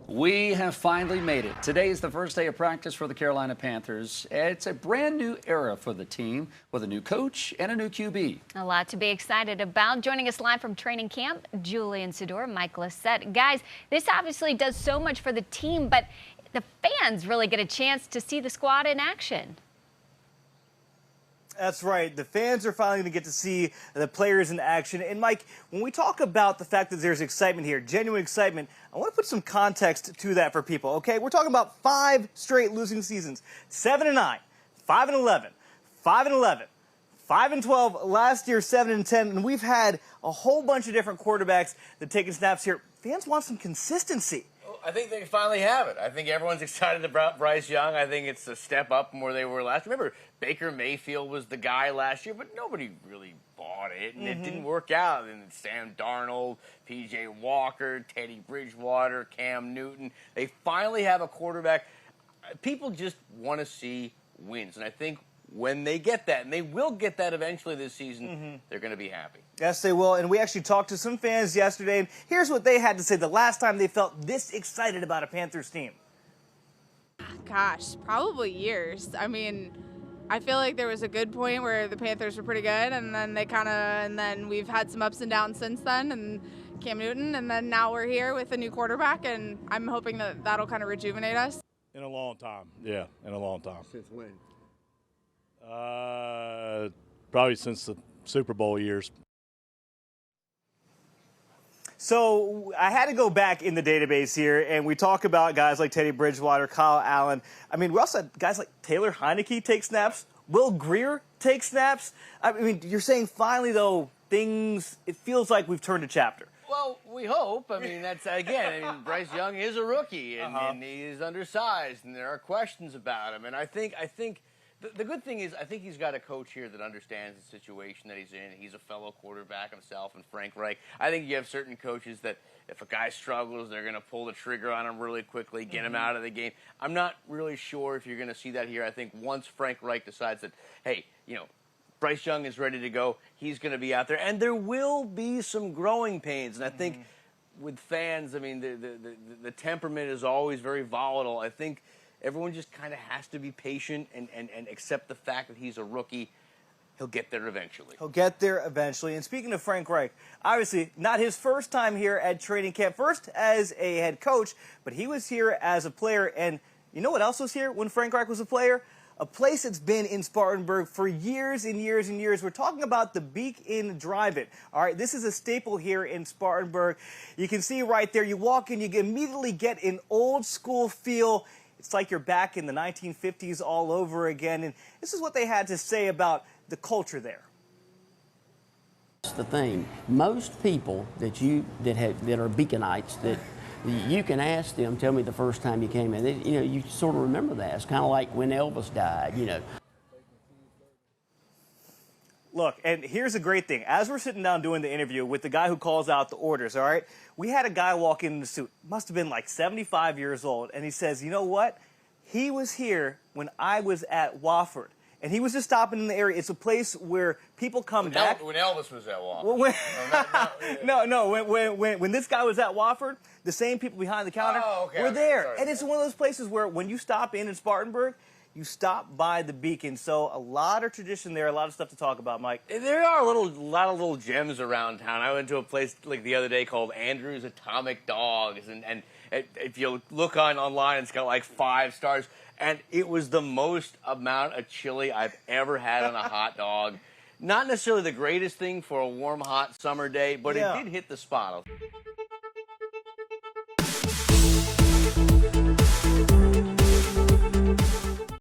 We have finally made it. Today is the first day of practice for the Carolina Panthers. It's a brand new era for the team with a new coach and a new QB. A lot to be excited about. Joining us live from training camp, Julian Sador, Mike Lissette. Guys, this obviously does so much for the team, but the fans really get a chance to see the squad in action. That's right. The fans are finally going to get to see the players in action. And, Mike, when we talk about the fact that there's excitement here, genuine excitement, I want to put some context to that for people, okay? We're talking about 5 straight losing seasons, 7-9, 5-11, 5-11, 5-12, last year 7-10, and we've had a whole bunch of different quarterbacks that taking snaps here. Fans want some consistency. I think they finally have it. I think everyone's excited about Bryce Young. I think it's a step up from where they were last year. Remember, Baker Mayfield was the guy last year, but nobody really bought it, and it didn't work out. And Sam Darnold, P.J. Walker, Teddy Bridgewater, Cam Newton. They finally have a quarterback. People just want to see wins, and I think when they get that, and they will get that eventually this season, they're going to be happy. Yes, they will. And we actually talked to some fans yesterday, and here's what they had to say the last time they felt this excited about a Panthers team. Gosh, probably years. I mean, I feel like there was a good point where the Panthers were pretty good, and then and then we've had some ups and downs since then, and Cam Newton, and then now we're here with a new quarterback, and I'm hoping that that'll kind of rejuvenate us. In a long time, yeah, in a long time. Since when? Probably since the Super Bowl years. So I had to go back in the database here, and we talk about guys like Teddy Bridgewater, Kyle Allen. I mean, we also had guys like Taylor Heineke take snaps, Will Greer take snaps. I mean, you're saying finally, though, it feels like we've turned a chapter. Well, we hope. I mean, that's, again, Bryce Young is a rookie, and he is undersized, and there are questions about him. And I think the good thing is I think he's got a coach here that understands the situation that he's in. He's a fellow quarterback himself, and Frank Reich. I think you have certain coaches that if a guy struggles, they're going to pull the trigger on him really quickly, get him out of the game. I'm not really sure if you're going to see that here. I think once Frank Reich decides that, hey, Bryce Young is ready to go, he's going to be out there. And there will be some growing pains. And I think with fans, I mean, the temperament is always very volatile. I think everyone just kind of has to be patient and accept the fact that he's a rookie. He'll get there eventually. He'll get there eventually. And speaking of Frank Reich, obviously not his first time here at training camp. First as a head coach, but he was here as a player. And you know what else was here when Frank Reich was a player? A place that's been in Spartanburg for years and years and years. We're talking about the Beak Inn Drive-In. All right, this is a staple here in Spartanburg. You can see right there, you walk in, you immediately get an old school feel. It's like you're back in the 1950s all over again. And this is what they had to say about the culture there. That's the thing. Most people that are Beaconites, that you can ask them, tell me the first time you came in. You sort of remember that. It's kind of like when Elvis died, Look, and here's a great thing. As we're sitting down doing the interview with the guy who calls out the orders, all right, we had a guy walk in the suit, must have been like 75 years old, and he says, you know what? He was here when I was at Wofford, and he was just stopping in the area. It's a place where people come back. When Elvis was at Wofford. When this guy was at Wofford, the same people behind the counter were there. Sorry, and it's one of those places where when you stop in Spartanburg, you stop by the Beacon. So a lot of tradition there, a lot of stuff to talk about, Mike. There are a lot of little gems around town. I went to a place like the other day called Andrew's Atomic Dogs, and if you look online, it's got like 5 stars. And it was the most amount of chili I've ever had on a hot dog. Not necessarily the greatest thing for a warm, hot summer day, but it did hit the spot.